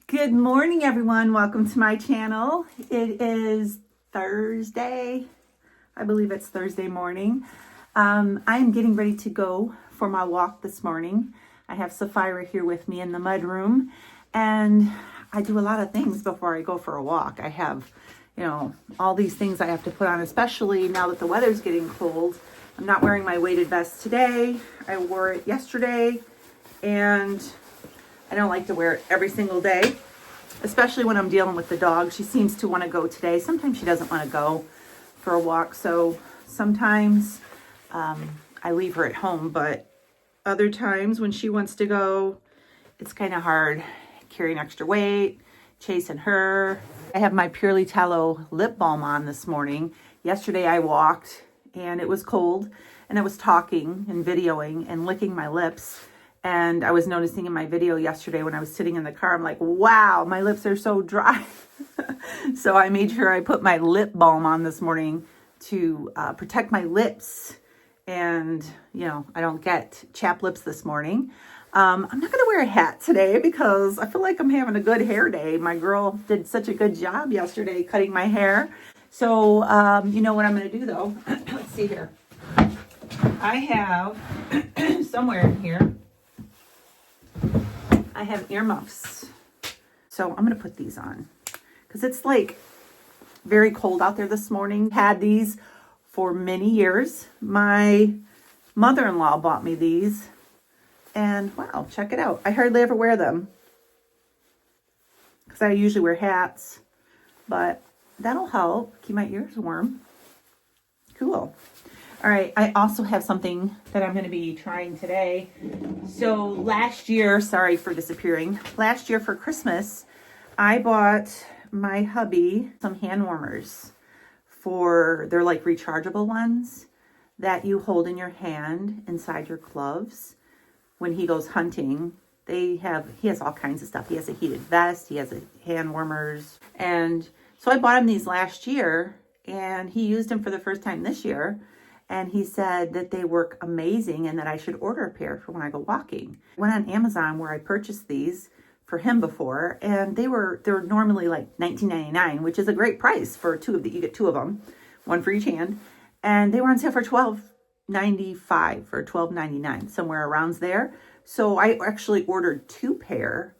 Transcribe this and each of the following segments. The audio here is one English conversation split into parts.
Good morning, everyone. Welcome to my channel. It is Thursday. I believe it's Thursday morning. I am getting ready to go for my walk this morning. I have Sapphira here with me in the mud room, and I do a lot of things before I go for a walk. I have, all these things I have to put on, especially now that the weather's getting cold. I'm not wearing my weighted vest today. I wore it yesterday, and I don't like to wear it every single day, especially when I'm dealing with the dog. She seems to want to go today. Sometimes she doesn't want to go for a walk, so sometimes I leave her at home, but other times when she wants to go, it's kind of hard carrying extra weight, chasing her. I have my Purely Tallow lip balm on this morning. Yesterday I walked and it was cold, and I was talking and videoing and licking my lips. And I was noticing in my video yesterday when I was sitting in the car, I'm like, wow, my lips are so dry. So I made sure I put my lip balm on this morning to protect my lips. And, I don't get chapped lips this morning. I'm not going to wear a hat today because I feel like I'm having a good hair day. My girl did such a good job yesterday cutting my hair. So, you know what I'm going to do though? Let's see here. I have somewhere in here, I have earmuffs. So I'm going to put these on because it's like very cold out there this morning. Had these for many years. My mother-in-law bought me these, and wow, check it out. I hardly ever wear them because I usually wear hats, but that'll help keep my ears warm. Cool. All right, I also have something that I'm going to be trying today. So last year, sorry for disappearing. Last year for Christmas, I bought my hubby some hand warmers. They're like rechargeable ones that you hold in your hand inside your gloves. When he goes hunting, he has all kinds of stuff. He has a heated vest, he has hand warmers. And so I bought him these last year, and he used them for the first time this year. And he said that they work amazing and that I should order a pair for when I go walking. I went on Amazon where I purchased these for him before, and they're normally like $19.99, which is a great price for two of you get two of them, one for each hand. And they were on sale for $12.95 or $12.99, somewhere around there. So I actually ordered two pair.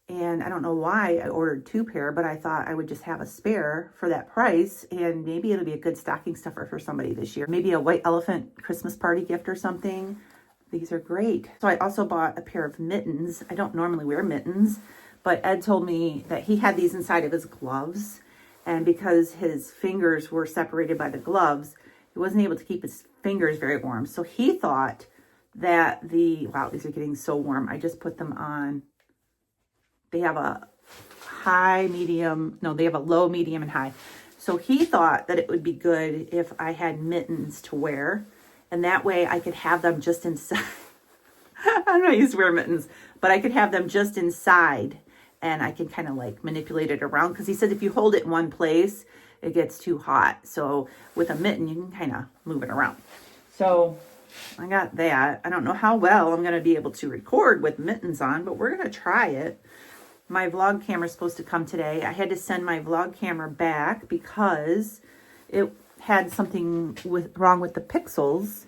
And I don't know why I ordered two pair, but I thought I would just have a spare for that price. And maybe it'll be a good stocking stuffer for somebody this year. Maybe a white elephant Christmas party gift or something. These are great. So I also bought a pair of mittens. I don't normally wear mittens, but Ed told me that he had these inside of his gloves. And because his fingers were separated by the gloves, he wasn't able to keep his fingers very warm. So he thought that wow, these are getting so warm. I just put them on. They have a they have a low, medium, and high. So he thought that it would be good if I had mittens to wear. And that way I could have them just inside. I'm not used to wear mittens, but I could have them just inside. And I can kind of like manipulate it around. Because he said if you hold it in one place, it gets too hot. So with a mitten, you can kind of move it around. So I got that. I don't know how well I'm going to be able to record with mittens on, but we're going to try it. My vlog camera is supposed to come today. I had to send my vlog camera back because it had something wrong with the pixels.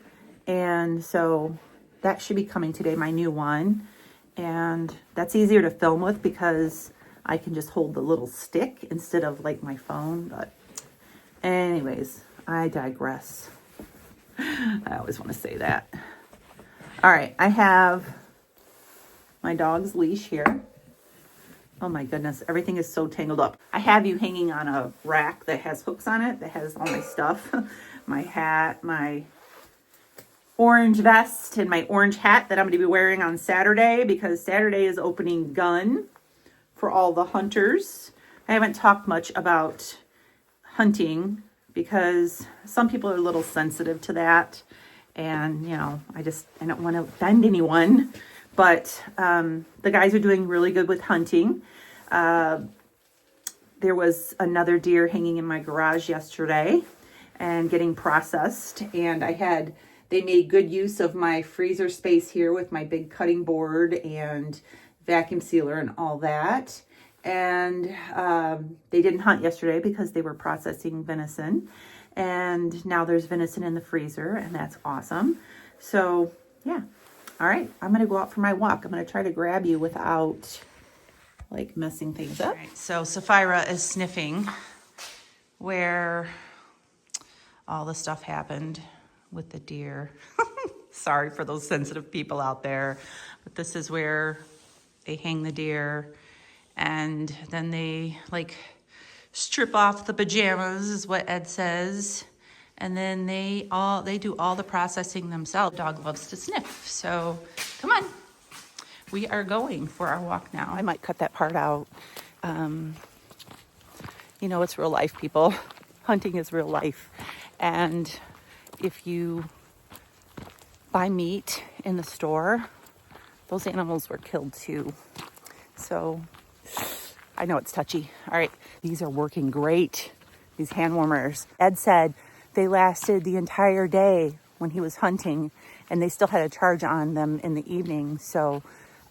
And so that should be coming today, my new one. And that's easier to film with because I can just hold the little stick instead of like my phone. But anyways, I digress. I always want to say that. All right, I have my dog's leash here. Oh my goodness, everything is so tangled up. I have you hanging on a rack that has hooks on it, that has all my stuff. My hat, my orange vest, and my orange hat that I'm going to be wearing on Saturday because Saturday is opening gun for all the hunters. I haven't talked much about hunting because some people are a little sensitive to that. And, I don't want to offend anyone. But the guys are doing really good with hunting. There was another deer hanging in my garage yesterday and getting processed. And they made good use of my freezer space here with my big cutting board and vacuum sealer and all that. and they didn't hunt yesterday because they were processing venison, and now there's venison in the freezer, and that's awesome. So yeah, all right, I'm gonna go out for my walk. I'm gonna try to grab you without like messing things up. All right, so Sapphira is sniffing where all the stuff happened with the deer. Sorry for those sensitive people out there, but this is where they hang the deer, and then they like strip off the pajamas is what Ed says, and then they do all the processing themselves. Dog loves to sniff, so come on, we are going for our walk now. I might cut that part out. You know, it's real life, people. Hunting is real life, and if you buy meat in the store, those animals were killed too. So I know it's touchy. All right, these are working great, these hand warmers. Ed said they lasted the entire day when he was hunting, and they still had a charge on them in the evening. So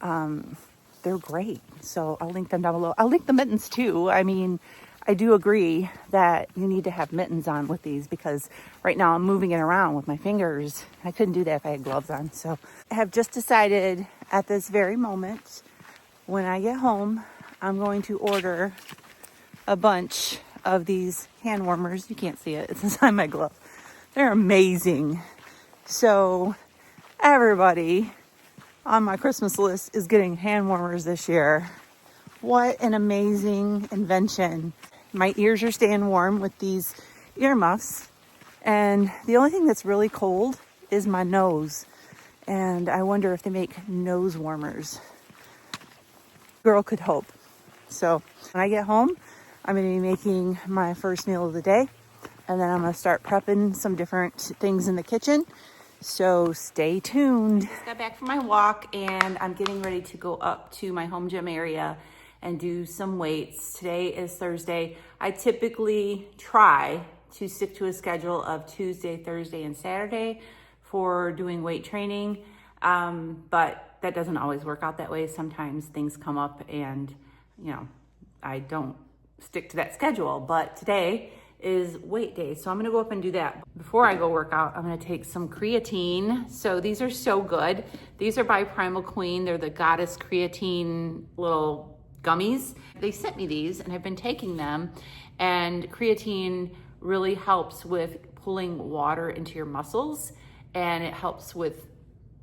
they're great. So I'll link them down below. I'll link the mittens too. I mean, I do agree that you need to have mittens on with these, because right now I'm moving it around with my fingers. I couldn't do that if I had gloves on. So I have just decided at this very moment, when I get home, I'm going to order a bunch of these hand warmers. You can't see it, it's inside my glove. They're amazing. So everybody on my Christmas list is getting hand warmers this year. What an amazing invention. My ears are staying warm with these earmuffs, and the only thing that's really cold is my nose, and I wonder if they make nose warmers. Girl could hope. So when I get home, I'm going to be making my first meal of the day, and then I'm going to start prepping some different things in the kitchen. So stay tuned. Just got back from my walk, and I'm getting ready to go up to my home gym area and do some weights. Today is Thursday. I typically try to stick to a schedule of Tuesday, Thursday, and Saturday for doing weight training, but that doesn't always work out that way. Sometimes things come up and, you know, I don't stick to that schedule, but today is weight day, so I'm gonna go up and do that. Before I go work out, I'm gonna take some creatine. So these are so good. These are by Primal Queen. They're the Goddess Creatine little gummies. They sent me these, and I've been taking them, and creatine really helps with pulling water into your muscles, and it helps with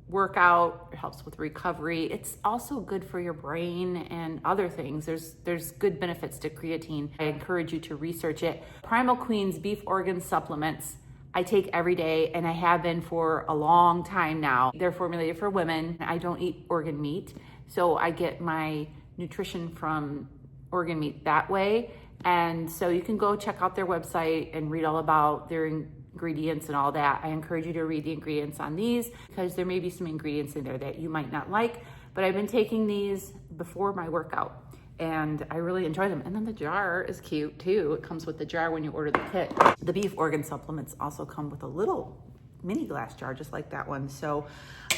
workout, it helps with recovery. It's also good for your brain and other things. There's good benefits to creatine. I encourage you to research it. Primal Queen's beef organ supplements I take every day, and I have been for a long time now. They're formulated for women. I don't eat organ meat, so I get my nutrition from organ meat that way. And so you can go check out their website and read all about their ingredients and all that. I encourage you to read the ingredients on these, because there may be some ingredients in there that you might not like, but I've been taking these before my workout and I really enjoy them. And then the jar is cute too. It comes with the jar when you order the kit. The beef organ supplements also come with a little mini glass jar, just like that one. So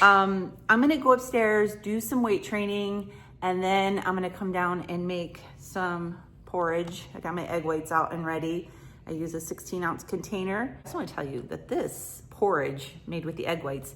I'm gonna go upstairs, do some weight training, and then I'm gonna come down and make some porridge. I got my egg whites out and ready. I use a 16-ounce container. I just wanna tell you that this porridge made with the egg whites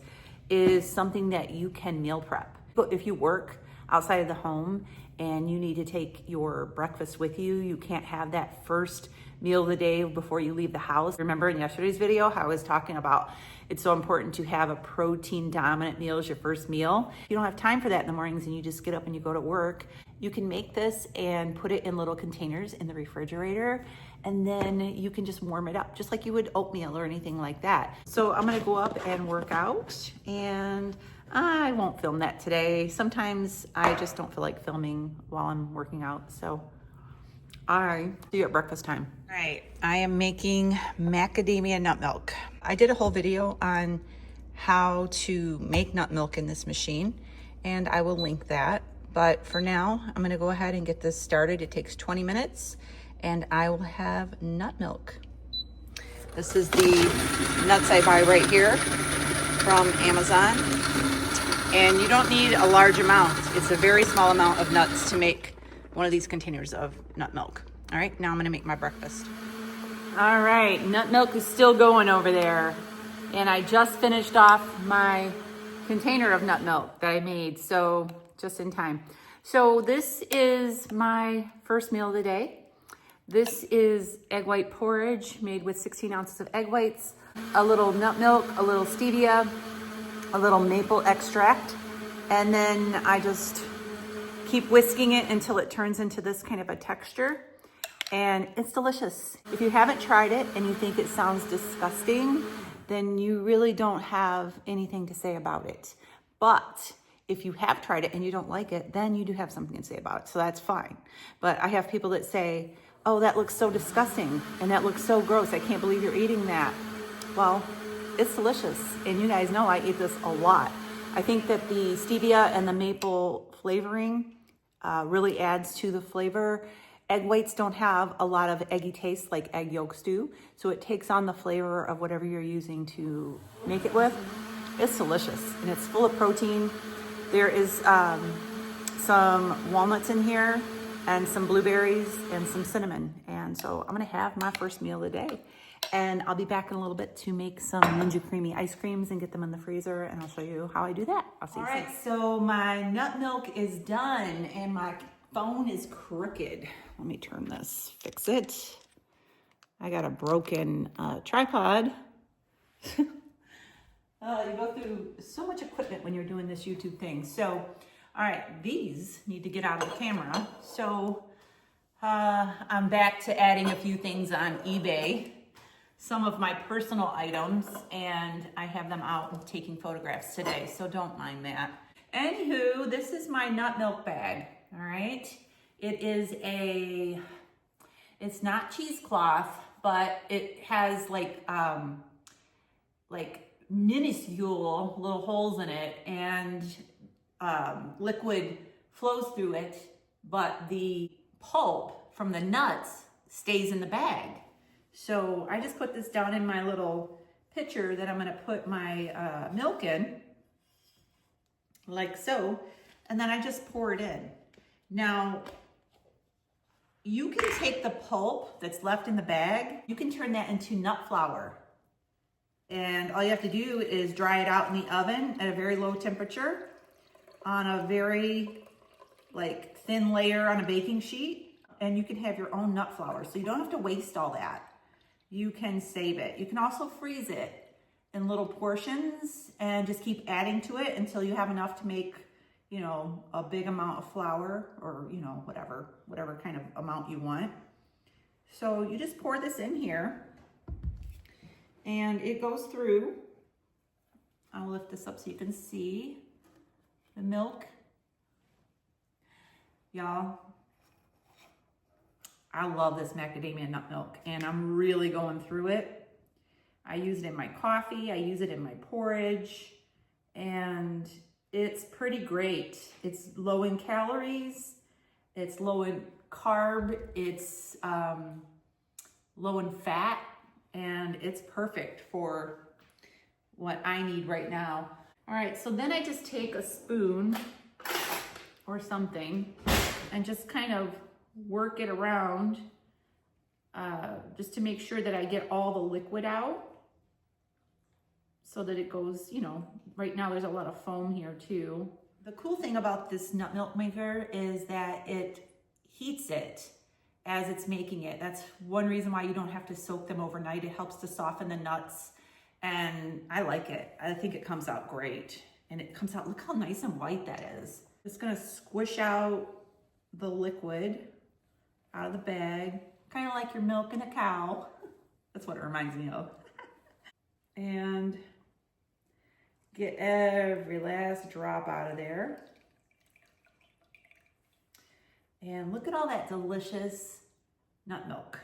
is something that you can meal prep. But if you work outside of the home and you need to take your breakfast with you, you can't have that first meal of the day before you leave the house. Remember in yesterday's video how I was talking about it's so important to have a protein dominant meal as your first meal. If you don't have time for that in the mornings and you just get up and you go to work, you can make this and put it in little containers in the refrigerator, and then you can just warm it up just like you would oatmeal or anything like that. So I'm gonna go up and work out, and I won't film that today. Sometimes I just don't feel like filming while I'm working out. So I see you at breakfast time. All right, I am making macadamia nut milk. I did a whole video on how to make nut milk in this machine, and I will link that. But for now, I'm gonna go ahead and get this started. It takes 20 minutes, and I will have nut milk. This is the nuts I buy right here from Amazon. And you don't need a large amount. It's a very small amount of nuts to make one of these containers of nut milk. All right, now I'm gonna make my breakfast. All right, nut milk is still going over there. And I just finished off my container of nut milk that I made, so just in time. So this is my first meal of the day. This is egg white porridge made with 16 ounces of egg whites, a little nut milk, a little stevia, a little maple extract, and then I just keep whisking it until it turns into this kind of a texture. And it's delicious. If you haven't tried it and you think it sounds disgusting, then you really don't have anything to say about it. But if you have tried it and you don't like it, then you do have something to say about it. So that's fine. But I have people that say, oh, that looks so disgusting and that looks so gross. I can't believe you're eating that. Well, it's delicious. And you guys know I eat this a lot. I think that the stevia and the maple flavoring really adds to the flavor. Egg whites don't have a lot of eggy taste like egg yolks do, so it takes on the flavor of whatever you're using to make it with. It's delicious, and it's full of protein. There is some walnuts in here, and some blueberries, and some cinnamon. And so I'm gonna have my first meal of the day. And I'll be back in a little bit to make some Ninja Creamy ice creams and get them in the freezer, and I'll show you how I do that. I'll see you soon. All right, so my nut milk is done, and my phone is crooked. Let me turn this, fix it. I got a broken tripod. You go through so much equipment when you're doing this YouTube thing. So, all right, these need to get out of the camera. So I'm back to adding a few things on eBay, some of my personal items, and I have them out and taking photographs today, so don't mind that. Anywho, this is my nut milk bag. All right, it's not cheesecloth, but it has like minuscule little holes in it, and liquid flows through it, but the pulp from the nuts stays in the bag. So I just put this down in my little pitcher that I'm gonna put my milk in, like so, and then I just pour it in. Now, you can take the pulp that's left in the bag, you can turn that into nut flour. And all you have to do is dry it out in the oven at a very low temperature on a very thin layer on a baking sheet, and you can have your own nut flour. So you don't have to waste all that. You can save it. You can also freeze it in little portions and just keep adding to it until you have enough to make, you know, a big amount of flour, or, you know, whatever kind of amount you want. So you just pour this in here and it goes through. I'll lift this up so you can see the milk. Y'all, I love this macadamia nut milk, and I'm really going through it. I use it in my coffee, I use it in my porridge, and it's pretty great. It's low in calories, it's low in carb, it's low in fat, and it's perfect for what I need right now. All right, so then I just take a spoon or something and just kind of work it around just to make sure that I get all the liquid out so that it goes, you know, right now there's a lot of foam here too. The cool thing about this nut milk maker is that it heats it as it's making it. That's one reason why you don't have to soak them overnight. It helps to soften the nuts, and I like it. I think it comes out great, and it comes out, look how nice and white that is. It's gonna squish out the liquid out of the bag, kind of like you're milking a cow. That's what it reminds me of. And get every last drop out of there. And look at all that delicious nut milk.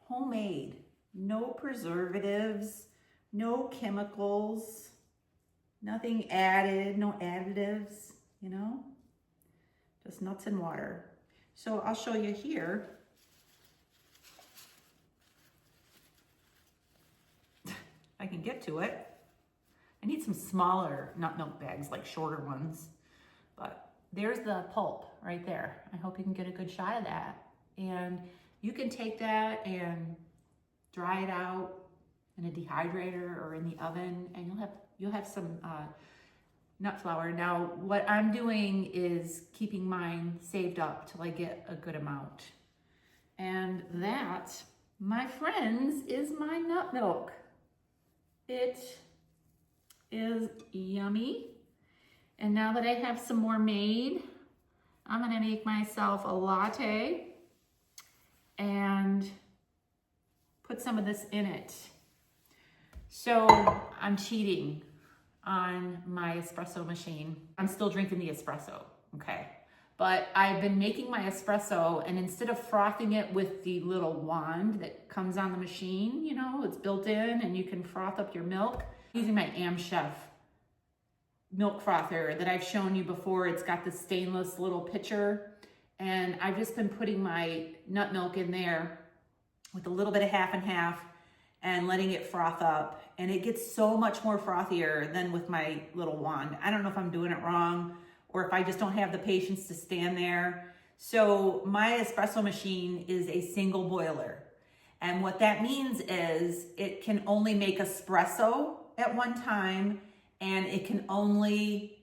Homemade, no preservatives, no chemicals, nothing added, no additives, you know, just nuts and water. So I'll show you here. I can get to it. I need some smaller nut milk bags, like shorter ones. But there's the pulp right there. I hope you can get a good shot of that. And you can take that and dry it out in a dehydrator or in the oven, and you'll have some nut flour. Now, what I'm doing is keeping mine saved up till I get a good amount. And that, my friends, is my nut milk. It is yummy. And now that I have some more made, I'm gonna make myself a latte and put some of this in it. So I'm cheating on my espresso machine. I'm still drinking the espresso, okay? But I've been making my espresso, and instead of frothing it with the little wand that comes on the machine, you know, it's built in and you can froth up your milk, I'm using my Am Chef milk frother that I've shown you before. It's got the stainless little pitcher, and I've just been putting my nut milk in there with a little bit of half and half and letting it froth up, and it gets so much more frothier than with my little wand. I don't know if I'm doing it wrong or if I just don't have the patience to stand there. So my espresso machine is a single boiler, and what that means is it can only make espresso at one time, and it can only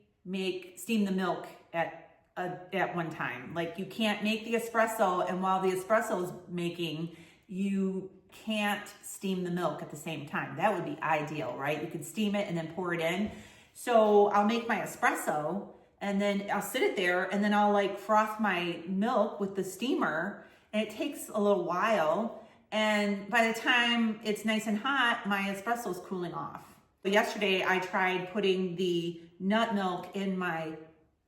steam the milk at one time. Like, you can't make the espresso, and while the espresso is making, you can't steam the milk at the same time. That would be ideal, right? You could steam it and then pour it in. So I'll make my espresso, and then I'll sit it there, and then I'll like froth my milk with the steamer, and it takes a little while. And by the time it's nice and hot, my espresso is cooling off. But yesterday I tried putting the nut milk in my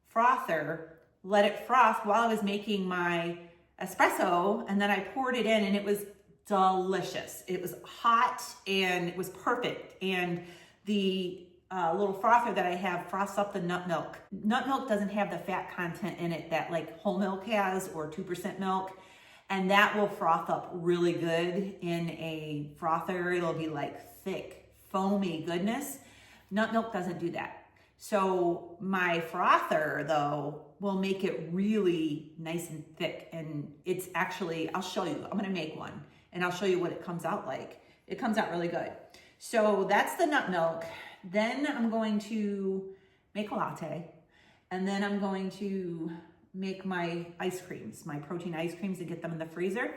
frother, let it froth while I was making my espresso, and then I poured it in, and it was delicious. It was hot and it was perfect. And the little frother that I have froths up the nut milk. Nut milk doesn't have the fat content in it that like whole milk has, or 2% milk. And that will froth up really good in a frother. It'll be like thick, foamy goodness. Nut milk doesn't do that. So my frother though will make it really nice and thick. And it's actually, I'll show you, I'm gonna make one and I'll show you what it comes out like. It comes out really good. So that's the nut milk. Then I'm going to make a latte, and then I'm going to make my ice creams, my protein ice creams, and get them in the freezer.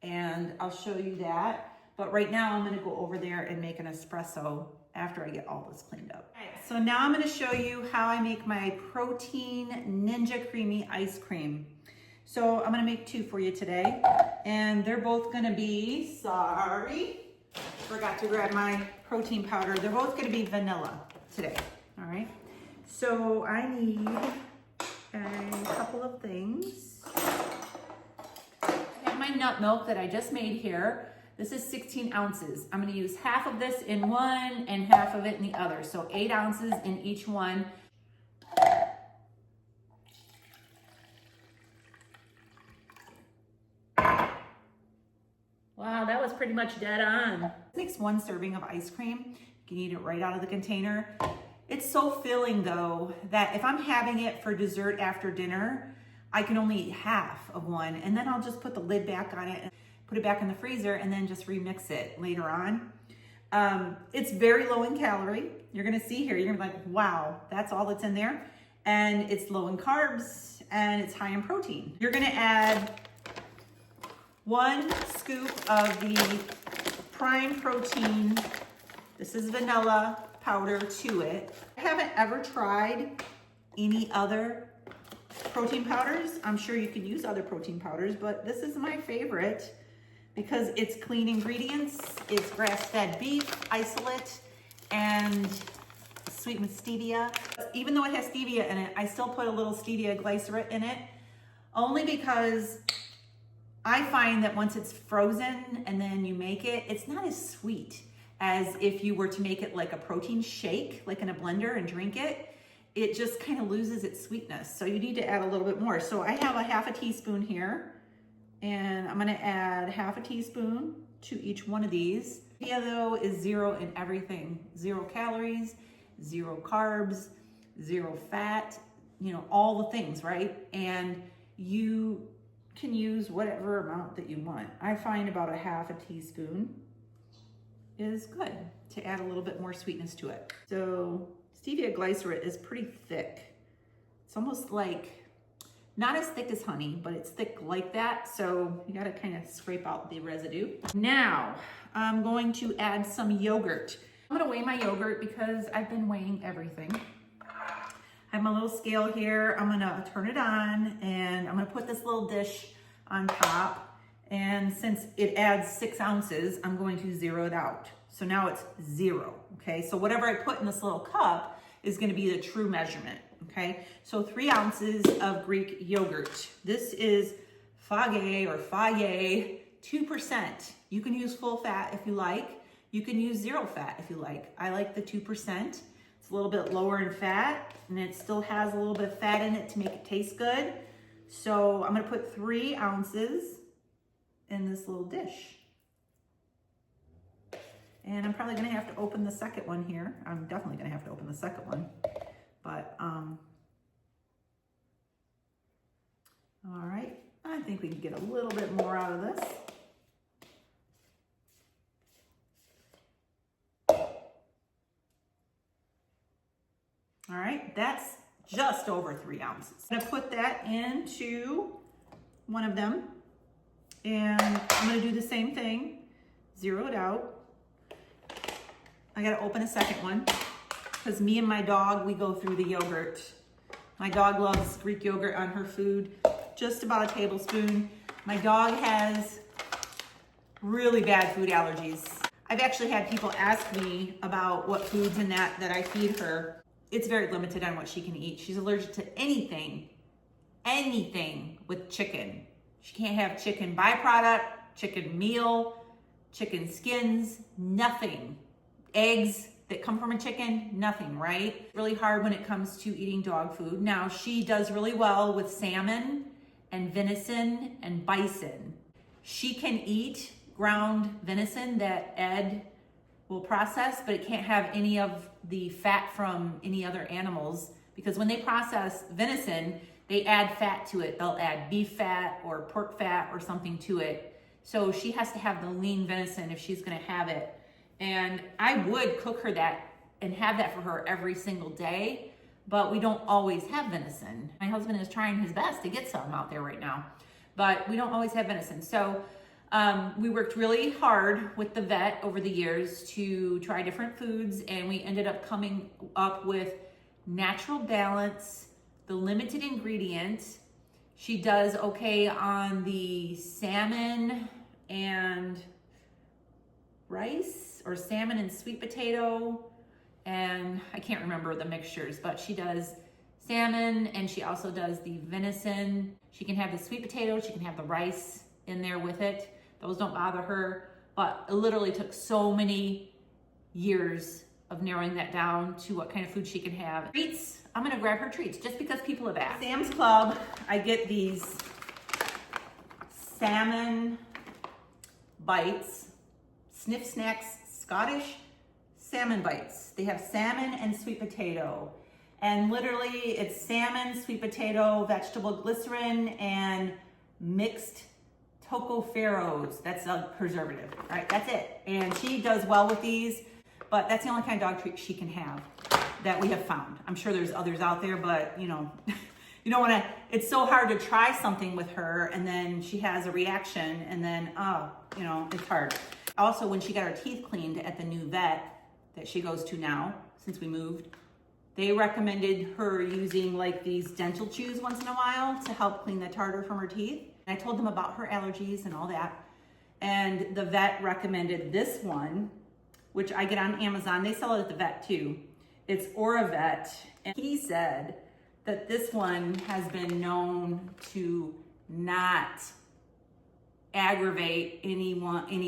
And I'll show you that. But right now I'm gonna go over there and make an espresso after I get all this cleaned up. All right, so now I'm gonna show you how I make my protein Ninja Creamy ice cream. So I'm gonna make two for you today, and they're both gonna be, sorry, forgot to grab my protein powder. They're both gonna be vanilla today, all right? So I need a couple of things. I have my nut milk that I just made here. This is 16 ounces. I'm gonna use half of this in one and half of it in the other. So 8 ounces in each one. Wow, that was pretty much dead on. This makes 1 serving of ice cream. You can eat it right out of the container. It's so filling though, that if I'm having it for dessert after dinner, I can only eat half of one, and then I'll just put the lid back on it and put it back in the freezer, and then just remix it later on. It's very low in calorie. You're gonna see here, you're gonna be like, wow, that's all that's in there. And it's low in carbs, and it's high in protein. You're gonna add 1 scoop of the prime protein. This is vanilla powder to it. I haven't ever tried any other protein powders. I'm sure you could use other protein powders, but this is my favorite because it's clean ingredients, it's grass-fed beef, isolate, and sweetened with stevia. Even though it has stevia in it, I still put a little stevia glycerate in it, only because I find that once it's frozen and then you make it, it's not as sweet as if you were to make it like a protein shake, like in a blender and drink it. It just kind of loses its sweetness. So you need to add a little bit more. So I have a half a teaspoon here, and I'm gonna add half a teaspoon to each one of these. Stevia though is 0 in everything. 0 calories, 0 carbs, 0 fat, you know, all the things, right? And you can use whatever amount that you want. I find about a half a teaspoon is good to add a little bit more sweetness to it. So stevia glycerate is pretty thick. It's almost like, not as thick as honey, but it's thick like that. So you gotta kind of scrape out the residue. Now, I'm going to add some yogurt. I'm gonna weigh my yogurt because I've been weighing everything. I have my little scale here. I'm gonna turn it on and I'm gonna put this little dish on top. And since it adds 6 ounces, I'm going to zero it out. So now it's 0, okay? So whatever I put in this little cup is gonna be the true measurement, okay? So 3 ounces of Greek yogurt. This is Fage or Fage, 2%. You can use full fat if you like. You can use 0 fat if you like. I like the 2%. It's a little bit lower in fat and it still has a little bit of fat in it to make it taste good. So I'm gonna put 3 ounces in this little dish. And I'm probably gonna have to open the second one here. I'm definitely gonna have to open the second one. But, all right, I think we can get a little bit more out of this. All right, that's just over 3 ounces. I'm gonna put that into one of them and I'm gonna do the same thing, zero it out. I gotta open a second one because me and my dog, we go through the yogurt. My dog loves Greek yogurt on her food, just about a tablespoon. My dog has really bad food allergies. I've actually had people ask me about what foods and that I feed her. It's very limited on what she can eat. She's allergic to anything with chicken. She can't have chicken byproduct, chicken meal, chicken skins, nothing. Eggs that come from a chicken, nothing, right? Really hard when it comes to eating dog food. Now, she does really well with salmon and venison and bison. She can eat ground venison that Ed will process, but it can't have any of the fat from any other animals because when they process venison, they add fat to it. They'll add beef fat or pork fat or something to it. So she has to have the lean venison if she's gonna have it. And I would cook her that and have that for her every single day, but we don't always have venison. My husband is trying his best to get some out there right now, but we don't always have venison. So we worked really hard with the vet over the years to try different foods, and we ended up coming up with Natural Balance, the limited ingredients. She does okay on the salmon and rice, or salmon and sweet potato, and I can't remember the mixtures, but she does salmon and she also does the venison. She can have the sweet potato, she can have the rice in there with it. Those don't bother her, but it literally took so many years of narrowing that down to what kind of food she can have. Treats, I'm gonna grab her treats just because people have asked. Sam's Club, I get these salmon bites, Sniff Snacks Scottish salmon bites. They have salmon and sweet potato. And literally it's salmon, sweet potato, vegetable glycerin, and mixed tocopherols. That's a preservative, right? That's it. And she does well with these, but that's the only kind of dog treat she can have that we have found. I'm sure there's others out there, but you know, you don't want to, it's so hard to try something with her and then she has a reaction and then, you know, it's hard. Also, when she got her teeth cleaned at the new vet that she goes to now, since we moved, they recommended her using like these dental chews once in a while to help clean the tartar from her teeth. And I told them about her allergies and all that. And the vet recommended this one, which I get on Amazon. They sell it at the vet too. It's Oravet. And he said that this one has been known to not aggravate any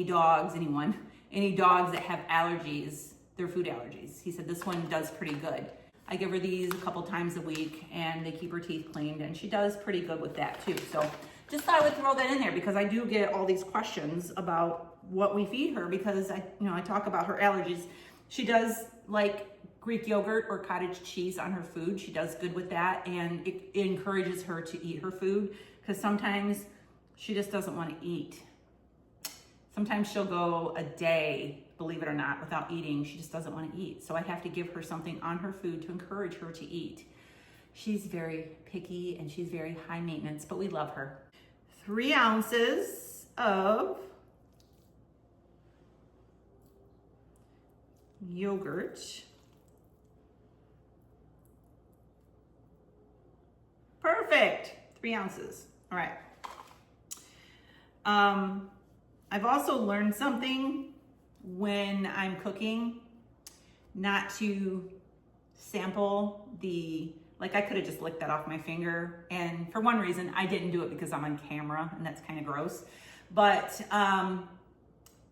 dogs that have allergies, their food allergies. He said this one does pretty good. I give her these a couple times a week and they keep her teeth cleaned and she does pretty good with that too. So just thought I would throw that in there because I do get all these questions about what we feed her because I talk about her allergies. She does like Greek yogurt or cottage cheese on her food. She does good with that, and it encourages her to eat her food, because sometimes she just doesn't want to eat. Sometimes she'll go a day, believe it or not, without eating. She just doesn't want to eat. So I have to give her something on her food to encourage her to eat. She's very picky and she's very high maintenance, but we love her. 3 ounces of yogurt. Perfect. 3 ounces. All right. I've also learned something when I'm cooking, not to sample like I could have just licked that off my finger. And for one reason, I didn't do it because I'm on camera and that's kind of gross. But I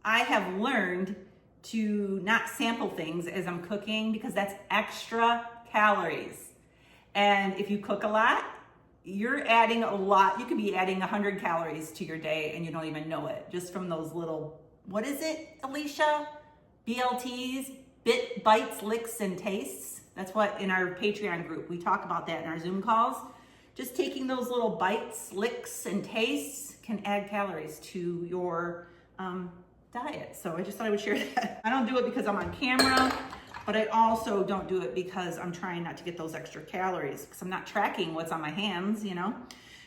have learned to not sample things as I'm cooking, because that's extra calories. And if you cook a lot, you're adding a lot. You could be adding 100 calories to your day and you don't even know it, just from those little, what is it, Alicia? BLTs, bites, licks, and tastes. That's what in our Patreon group, we talk about that in our Zoom calls. Just taking those little bites, licks, and tastes can add calories to your diet. So I just thought I would share that. I don't do it because I'm on camera, but I also don't do it because I'm trying not to get those extra calories, because I'm not tracking what's on my hands, you know?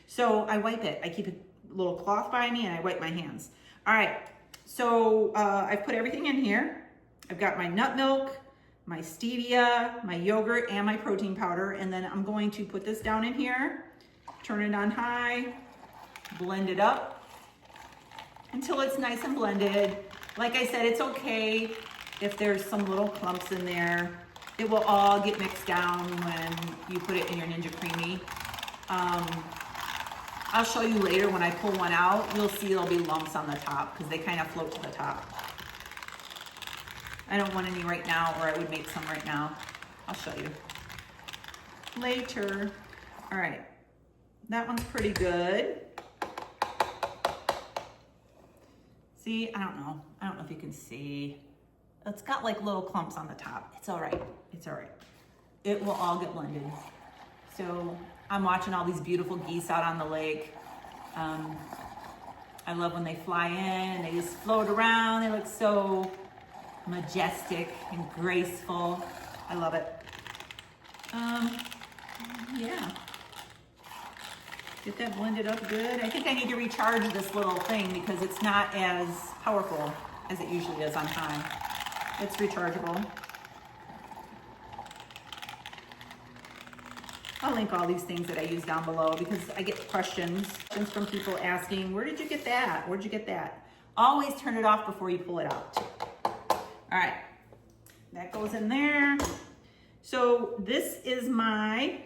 So I wipe it. I keep a little cloth by me and I wipe my hands. All right, so I've put everything in here. I've got my nut milk, my stevia, my yogurt, and my protein powder. And then I'm going to put this down in here, turn it on high, blend it up until it's nice and blended. Like I said, it's okay if there's some little clumps in there. It will all get mixed down when you put it in your Ninja Creamy. I'll show you later when I pull one out. You'll see there'll be lumps on the top because they kind of float to the top. I don't want any right now, or I would make some right now. I'll show you later. All right, that one's pretty good. See, I don't know if you can see. It's got like little clumps on the top. It's all right. It's all right. It will all get blended. So I'm watching all these beautiful geese out on the lake. I love when they fly in and they just float around. They look so majestic and graceful. I love it. Yeah. Get that blended up good. I think I need to recharge this little thing because it's not as powerful as it usually is on high. It's rechargeable. I'll link all these things that I use down below because I get questions from people asking, where did you get that? Where'd you get that? Always turn it off before you pull it out. All right, that goes in there. So this is my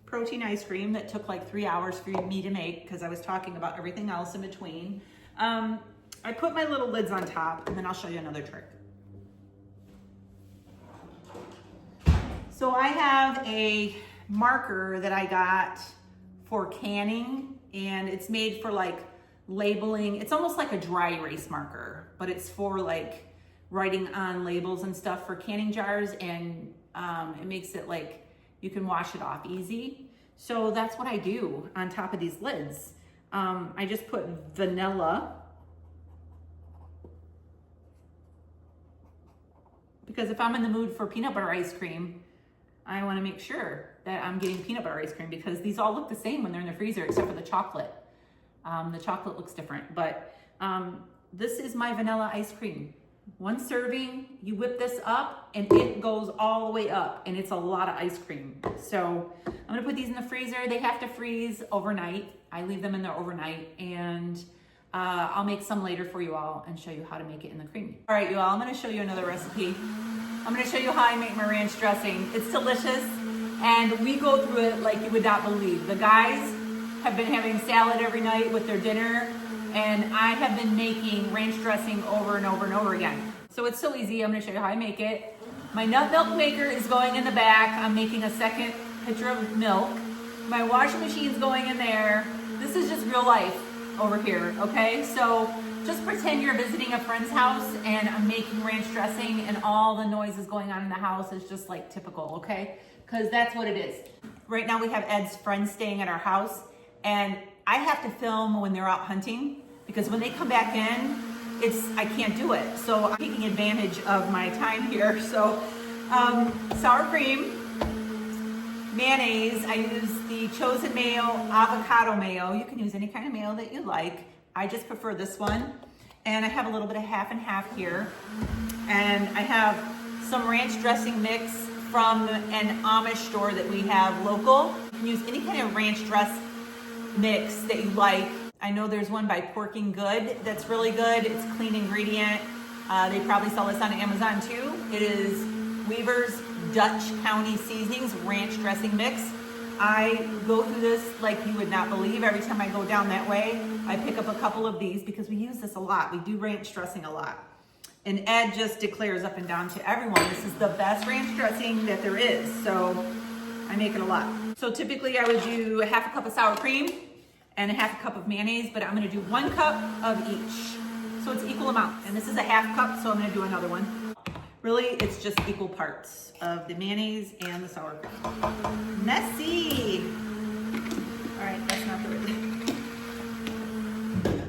protein ice cream that took like 3 hours for me to make because I was talking about everything else in between. I put my little lids on top and then I'll show you another trick. So I have a marker that I got for canning and it's made for like labeling. It's almost like a dry erase marker, but it's for like writing on labels and stuff for canning jars, and it makes it like you can wash it off easy. So that's what I do on top of these lids. I just put vanilla because if I'm in the mood for peanut butter ice cream, I want to make sure that I'm getting peanut butter ice cream because these all look the same when they're in the freezer except for the chocolate. The chocolate looks different, but this is my vanilla ice cream. One serving, you whip this up and it goes all the way up and it's a lot of ice cream. So I'm gonna put these in the freezer. They have to freeze overnight. I leave them in there overnight and I'll make some later for you all and show you how to make it in the cream. All right, you all, I'm gonna show you another recipe. I'm gonna show you how I make my ranch dressing. It's delicious and we go through it like you would not believe. The guys have been having salad every night with their dinner, and I have been making ranch dressing over and over and over again. So it's so easy. I'm gonna show you how I make it. My nut milk maker is going in the back. I'm making a second pitcher of milk. My washing machine's going in there. This is just real life. over here, okay? So just pretend you're visiting a friend's house and I'm making ranch dressing and all the noises going on in the house is just like typical, okay? Because that's what it is. Right now we have Ed's friends staying at our house and I have to film when they're out hunting because when they come back in, I can't do it. So I'm taking advantage of my time here. So sour cream, mayonnaise, I use the Chosen Mayo avocado mayo. You can use any kind of mayo that you like. I just prefer this one. And I have a little bit of half and half here. And I have some ranch dressing mix from an Amish store that we have local. You can use any kind of ranch dress mix that you like. I know there's one by Porking Good that's really good. It's a clean ingredient. They probably sell this on Amazon too. It is Weaver's Dutch County Seasonings Ranch Dressing Mix. I go through this like you would not believe. Every time I go down that way, I pick up a couple of these because we use this a lot. We do ranch dressing a lot. And Ed just declares up and down to everyone, this is the best ranch dressing that there is. So I make it a lot. So typically I would do a half a cup of sour cream and a half a cup of mayonnaise, but I'm gonna do 1 cup of each. So it's equal amount. And this is a half cup, so I'm gonna do another one. Really, it's just equal parts of the mayonnaise and the sour cream. Messy. All right, that's not the right thing.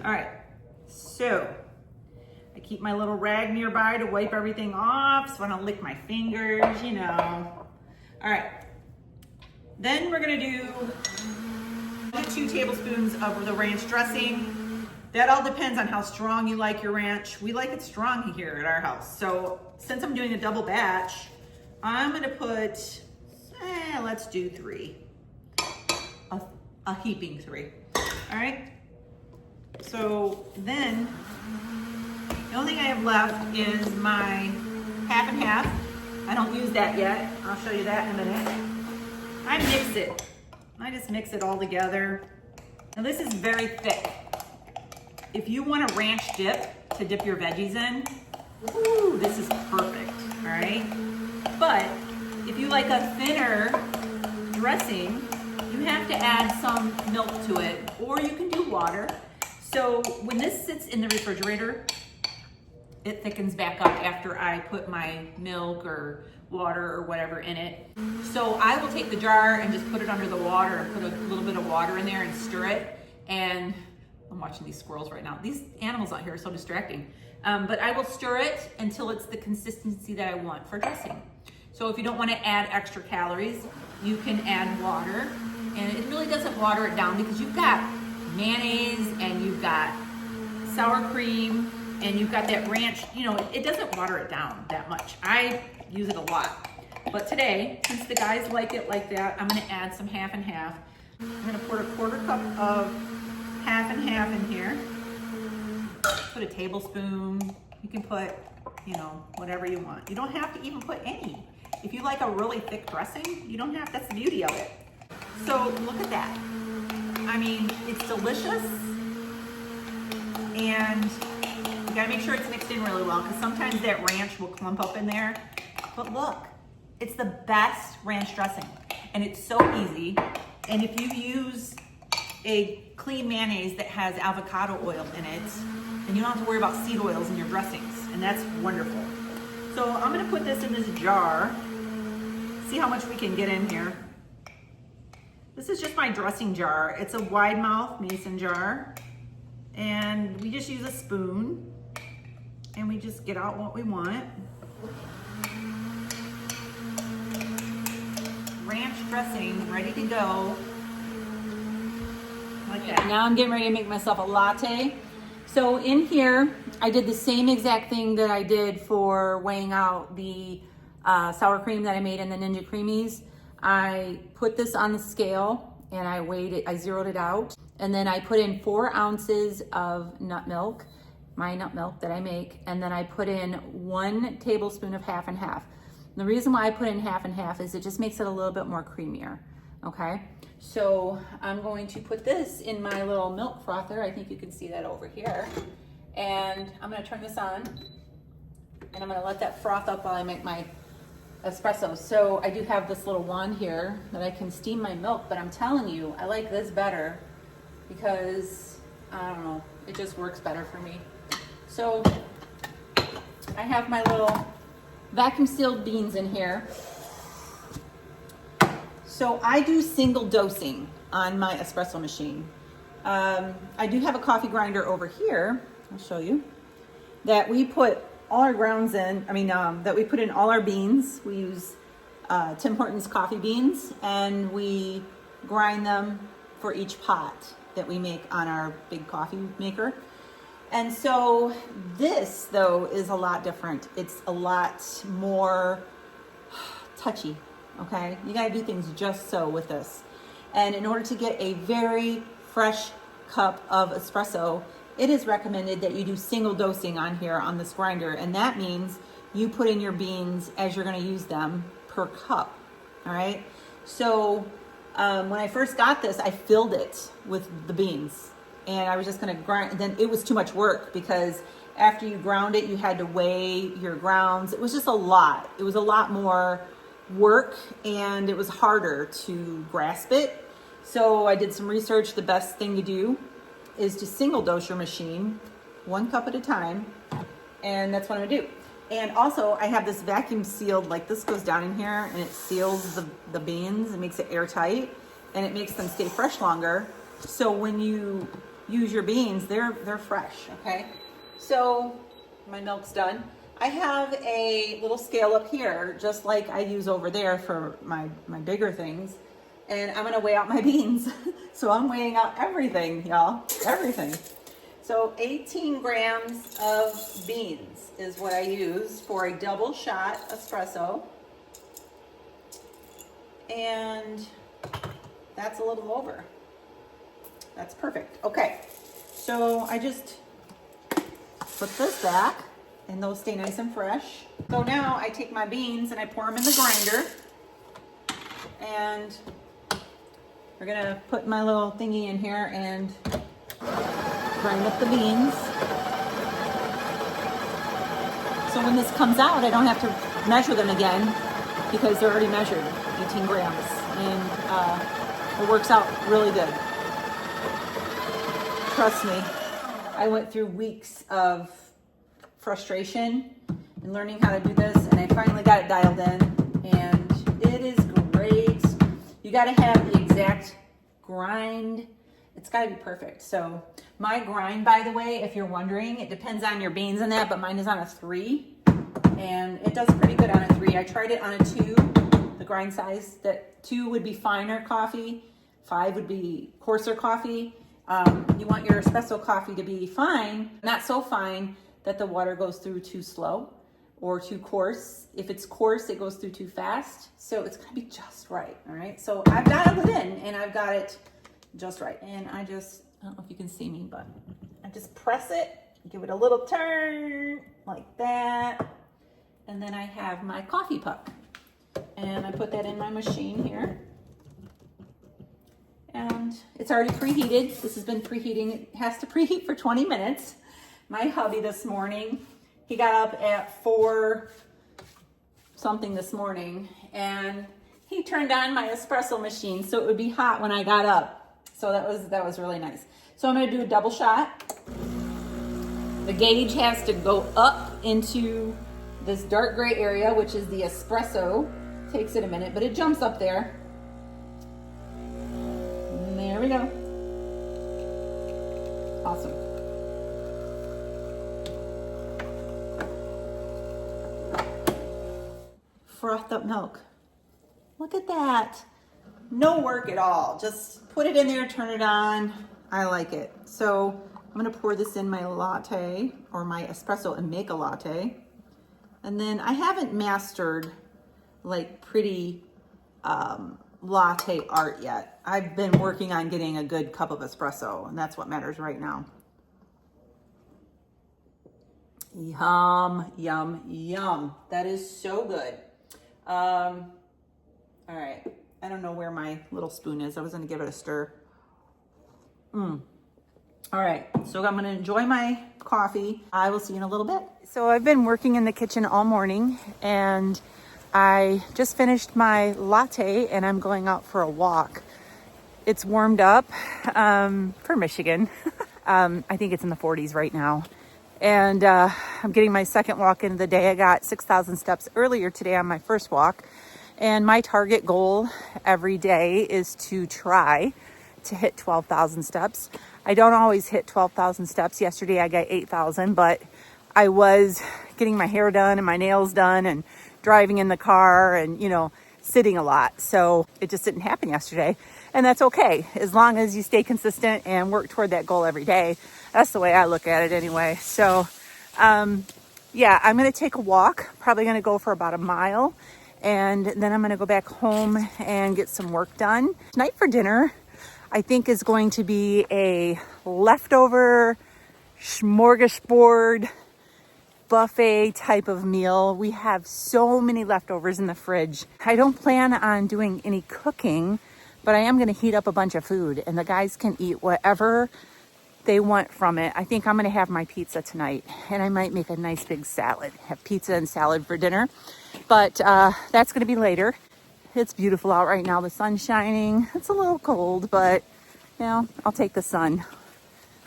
All right, so I keep my little rag nearby to wipe everything off so I don't lick my fingers, you know. All right, then we're gonna do 2 tablespoons of the ranch dressing. That all depends on how strong you like your ranch. We like it strong here at our house. So since I'm doing a double batch, I'm gonna put, let's do 3. A heaping 3, all right? So then, the only thing I have left is my half and half. I don't use that yet. I'll show you that in a minute. I mix it. I just mix it all together. Now this is very thick. If you want a ranch dip to dip your veggies in, ooh, this is perfect, all right? But if you like a thinner dressing, you have to add some milk to it, or you can do water. So when this sits in the refrigerator, it thickens back up after I put my milk or water or whatever in it. So I will take the jar and just put it under the water and put a little bit of water in there and stir it. And I'm watching these squirrels right now. These animals out here are so distracting. But I will stir it until it's the consistency that I want for dressing. So if you don't want to add extra calories, you can add water. And it really doesn't water it down because you've got mayonnaise and you've got sour cream and you've got that ranch, you know, it doesn't water it down that much. I use it a lot. But today, since the guys like it like that, I'm gonna add some half and half. I'm gonna pour a 1/4 cup of half and half in here. Put a tablespoon. You can put, you know, whatever you want. You don't have to even put any. If you like a really thick dressing, you don't have, that's the beauty of it. So look at that. I mean, it's delicious. And you gotta make sure it's mixed in really well because sometimes that ranch will clump up in there. But look, it's the best ranch dressing and it's so easy. And if you use a clean mayonnaise that has avocado oil in it, then you don't have to worry about seed oils in your dressings, and that's wonderful. So I'm gonna put this in this jar, see how much we can get in here. This is just my dressing jar. It's a wide mouth mason jar, and we just use a spoon, and we just get out what we want. Ranch dressing ready to go. Like that. Now I'm getting ready to make myself a latte. So in here, I did the same exact thing that I did for weighing out the sour cream that I made in the Ninja Creamies. I put this on the scale and I weighed it, I zeroed it out. And then I put in 4 ounces of nut milk, my nut milk that I make. And then I put in 1 tablespoon of half and half. And the reason why I put in half and half is it just makes it a little bit more creamier, okay? So I'm going to put this in my little milk frother. I think you can see that over here. And I'm gonna turn this on and I'm gonna let that froth up while I make my espresso. So I do have this little wand here that I can steam my milk, but I'm telling you, I like this better because I don't know, it just works better for me. So I have my little vacuum sealed beans in here. So I do single dosing on my espresso machine. I do have a coffee grinder over here. I'll show you that we put all our grounds in. That we put in all our beans. We use Tim Hortons coffee beans, and we grind them for each pot that we make on our big coffee maker. And so this, though, is a lot different. It's a lot more touchy, okay? You gotta do things just so with this. And in order to get a very fresh cup of espresso, it is recommended that you do single dosing on here on this grinder. And that means you put in your beans as you're gonna use them per cup, all right? So when I first got this, I filled it with the beans. And I was just gonna grind, then it was too much work because after you ground it, you had to weigh your grounds. It was just a lot. It was a lot more work and it was harder to grasp it. So I did some research. The best thing to do is to single dose your machine, 1 cup at a time. And that's what I'm gonna do. And also I have this vacuum sealed, like this goes down in here and it seals the beans and makes it airtight and it makes them stay fresh longer. So when you use your beans, they're fresh, okay? So my milk's done. I have a little scale up here, just like I use over there for my bigger things. And I'm gonna weigh out my beans. So I'm weighing out everything, y'all, everything. So 18 grams of beans is what I use for a double shot espresso. And that's a little over. That's perfect. Okay, so I just put this back and those stay nice and fresh. So now I take my beans and I pour them in the grinder. And we're gonna put my little thingy in here and grind up the beans. So when this comes out, I don't have to measure them again because they're already measured, 18 grams. And it works out really good. Trust me, I went through weeks of frustration and learning how to do this, and I finally got it dialed in, and it is great. You got to have the exact grind. It's got to be perfect. So my grind, by the way, if you're wondering, it depends on your beans and that, but mine is on a 3, and it does pretty good on a 3. I tried it on a 2, the grind size. That 2 would be finer coffee, 5 would be coarser coffee. You want your espresso coffee to be fine, not so fine that the water goes through too slow or too coarse. If it's coarse, it goes through too fast. So it's gonna be just right, all right? So I've dialed it in and I've got it just right. And I don't know if you can see me, but I just press it, give it a little turn like that. And then I have my coffee puck. And I put that in my machine here. And it's already preheated. This has been preheating. It has to preheat for 20 minutes. My hubby this morning, he got up at 4 something this morning and he turned on my espresso machine so it would be hot when I got up. So that was really nice. So I'm gonna do a double shot. The gauge has to go up into this dark gray area, which is the espresso. Takes it a minute, but it jumps up there. There we go. Awesome. Frothed up milk. Look at that. No work at all. Just put it in there, turn it on. I like it. So I'm gonna pour this in my latte or my espresso and make a latte. And then I haven't mastered like pretty latte art yet. I've been working on getting a good cup of espresso, and that's what matters right now. Yum, yum, yum. That is so good. All right. I don't know where my little spoon is. I was going to give it a stir. All right. So I'm going to enjoy my coffee. I will see you in a little bit. So I've been working in the kitchen all morning, and I just finished my latte and I'm going out for a walk. It's warmed up for Michigan. I think it's in the 40s right now. And I'm getting my second walk into the day. I got 6,000 steps earlier today on my first walk. And my target goal every day is to try to hit 12,000 steps. I don't always hit 12,000 steps. Yesterday I got 8,000, but I was getting my hair done and my nails done and driving in the car and, sitting a lot. So it just didn't happen yesterday. And that's okay. As long as you stay consistent and work toward that goal every day. That's the way I look at it anyway. So, yeah, I'm going to take a walk, probably going to go for about a mile. And then I'm going to go back home and get some work done. Tonight for dinner, I think is going to be a leftover smorgasbord buffet type of meal. We have so many leftovers in the fridge. I don't plan on doing any cooking, but I am going to heat up a bunch of food and the guys can eat whatever they want from it. I think I'm going to have my pizza tonight and I might make a nice big salad, have pizza and salad for dinner, but that's going to be later. It's beautiful out right now. The sun's shining. It's a little cold, but I'll take the sun.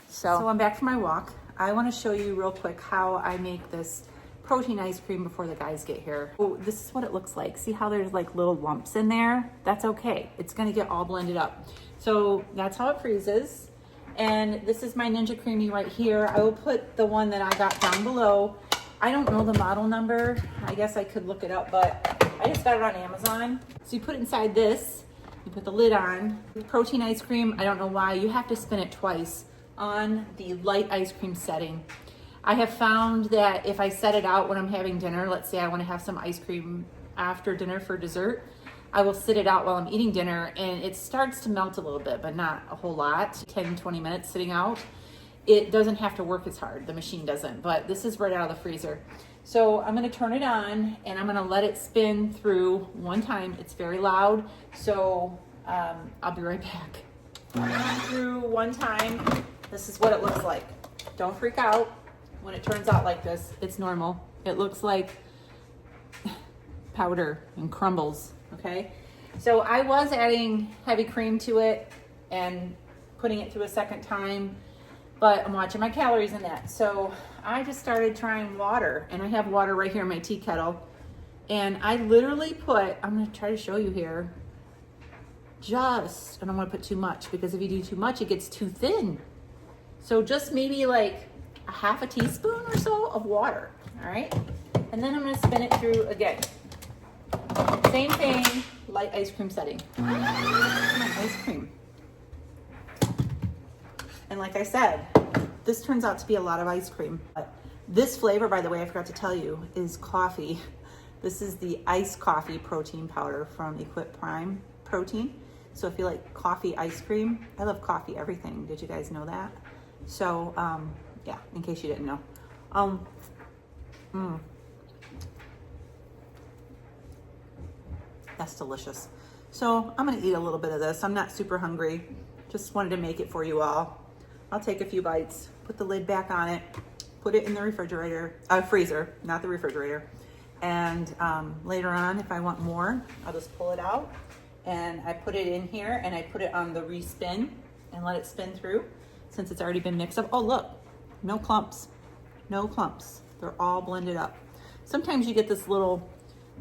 So I'm back from my walk. I want to show you real quick how I make this protein ice cream before the guys get here. Oh, this is what it looks like. See how there's like little lumps in there? That's okay. It's going to get all blended up. So that's how it freezes. And this is my Ninja Creamy right here. I will put the one that I got down below. I don't know the model number. I guess I could look it up, but I just got it on Amazon. So you put it inside this, you put the lid on. Protein ice cream, I don't know why, you have to spin it twice on the light ice cream setting. I have found that if I set it out when I'm having dinner, let's say I want to have some ice cream after dinner for dessert, I will sit it out while I'm eating dinner and it starts to melt a little bit, but not a whole lot. 10, 20 minutes sitting out. It doesn't have to work as hard. The machine doesn't, but this is right out of the freezer. So I'm going to turn it on and I'm going to let it spin through one time. It's very loud. So I'll be right back. Through one time. This is what it looks like. Don't freak out when it turns out like this. It's normal. It looks like powder and crumbles. Okay, so I was adding heavy cream to it and putting it through a second time, but I'm watching my calories in that. So I just started trying water, and I have water right here in my tea kettle. And I literally put, I'm gonna try to show you here, I don't wanna put too much because if you do too much, it gets too thin. So just maybe like a half a teaspoon or so of water, all right? And then I'm gonna spin it through again. Same thing, light ice cream setting. Ice cream. And like I said, this turns out to be a lot of ice cream. But this flavor, by the way, I forgot to tell you, is coffee. This is the iced coffee protein powder from Equip Prime Protein. So if you like coffee ice cream, I love coffee everything. Did you guys know that? So, yeah, in case you didn't know. That's delicious. So I'm gonna eat a little bit of this. I'm not super hungry. Just wanted to make it for you all. I'll take a few bites, put the lid back on it, put it in the refrigerator, freezer, not the refrigerator. And later on, if I want more, I'll just pull it out and I put it in here and I put it on the respin and let it spin through since it's already been mixed up. Oh, look, no clumps, no clumps. They're all blended up. Sometimes you get this little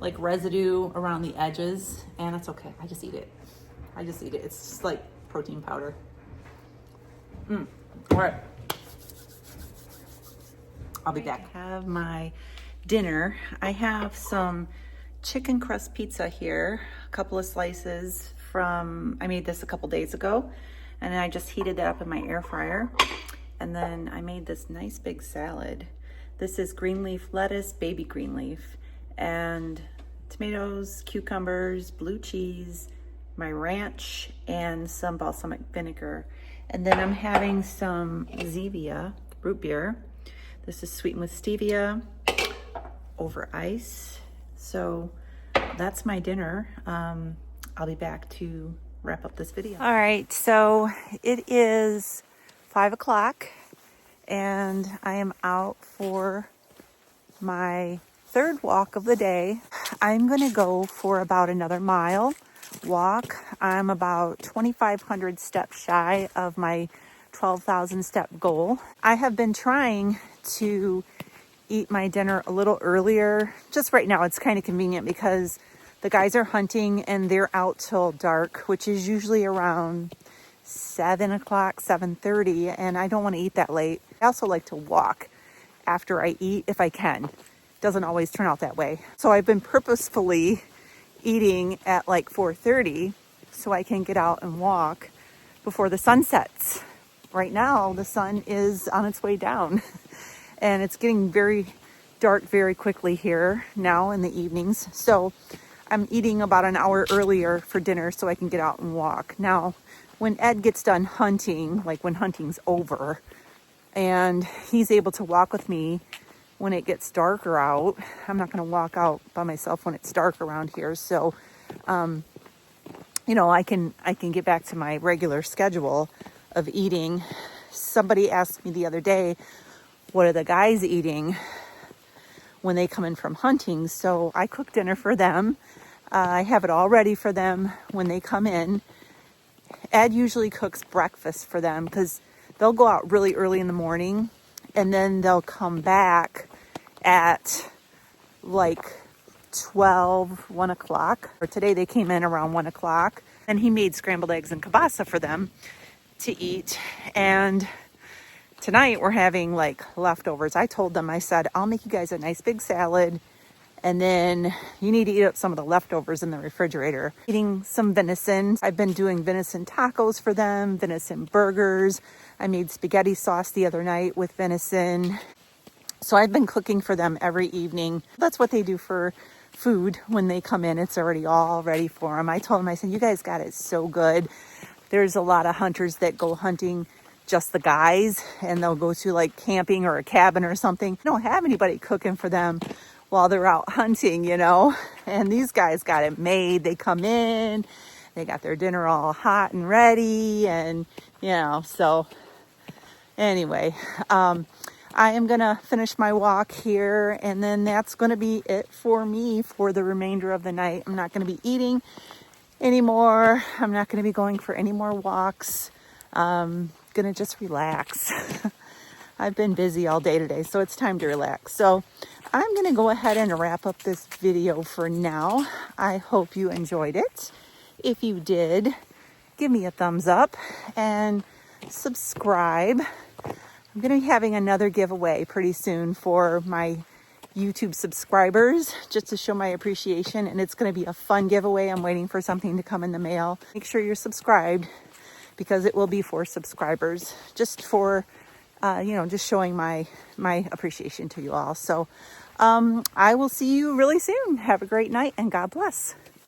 like residue around the edges and it's okay. I just eat it. It's just like protein powder. All right. I'll be back. I have my dinner. I have some chicken crust pizza here, a couple of slices from, I made this a couple days ago, and then I just heated that up in my air fryer. And then I made this nice big salad. This is green leaf lettuce, baby green leaf, and tomatoes, cucumbers, blue cheese, my ranch, and some balsamic vinegar. And then I'm having some Zevia root beer. This is sweetened with stevia over ice. So that's my dinner. I'll be back to wrap up this video. All right, so it is 5 o'clock and I am out for my third walk of the day. I'm gonna go for about another mile walk. I'm about 2,500 steps shy of my 12,000 step goal. I have been trying to eat my dinner a little earlier. Just right now, it's kind of convenient because the guys are hunting and they're out till dark, which is usually around 7 o'clock, 7:30, and I don't want to eat that late. I also like to walk after I eat if I can. Doesn't always turn out that way. So I've been purposefully eating at like 4:30 so I can get out and walk before the sun sets. Right now, the sun is on its way down and it's getting very dark very quickly here now in the evenings. So I'm eating about an hour earlier for dinner so I can get out and walk. Now, when Ed gets done hunting, like when hunting's over, and he's able to walk with me when it gets darker out. I'm not going to walk out by myself when it's dark around here. So, I can get back to my regular schedule of eating. Somebody asked me the other day, what are the guys eating when they come in from hunting? So I cook dinner for them. I have it all ready for them when they come in. Ed usually cooks breakfast for them because they'll go out really early in the morning and then they'll come back at like 1 o'clock. Or today they came in around 1 o'clock and he made scrambled eggs and kielbasa for them to eat. And tonight we're having like leftovers. I told them, I said, I'll make you guys a nice big salad and then you need to eat up some of the leftovers in the refrigerator. Eating some venison. I've been doing venison tacos for them, venison burgers. I made spaghetti sauce the other night with venison. So I've been cooking for them every evening. That's what they do for food when they come in. It's already all ready for them. I told them, I said, you guys got it so good. There's a lot of hunters that go hunting just the guys and they'll go to like camping or a cabin or something. They don't have anybody cooking for them while they're out hunting, and these guys got it made. They come in, they got their dinner all hot and ready, and so anyway, I am gonna finish my walk here and then that's gonna be it for me for the remainder of the night. I'm not gonna be eating anymore. I'm not gonna be going for any more walks. Gonna just relax. I've been busy all day today, so it's time to relax. So I'm going to go ahead and wrap up this video for now. I hope you enjoyed it. If you did, give me a thumbs up and subscribe. I'm going to be having another giveaway pretty soon for my YouTube subscribers just to show my appreciation, and it's going to be a fun giveaway. I'm waiting for something to come in the mail. Make sure you're subscribed because it will be for subscribers, just for just showing my appreciation to you all. So I will see you really soon. Have a great night and God bless.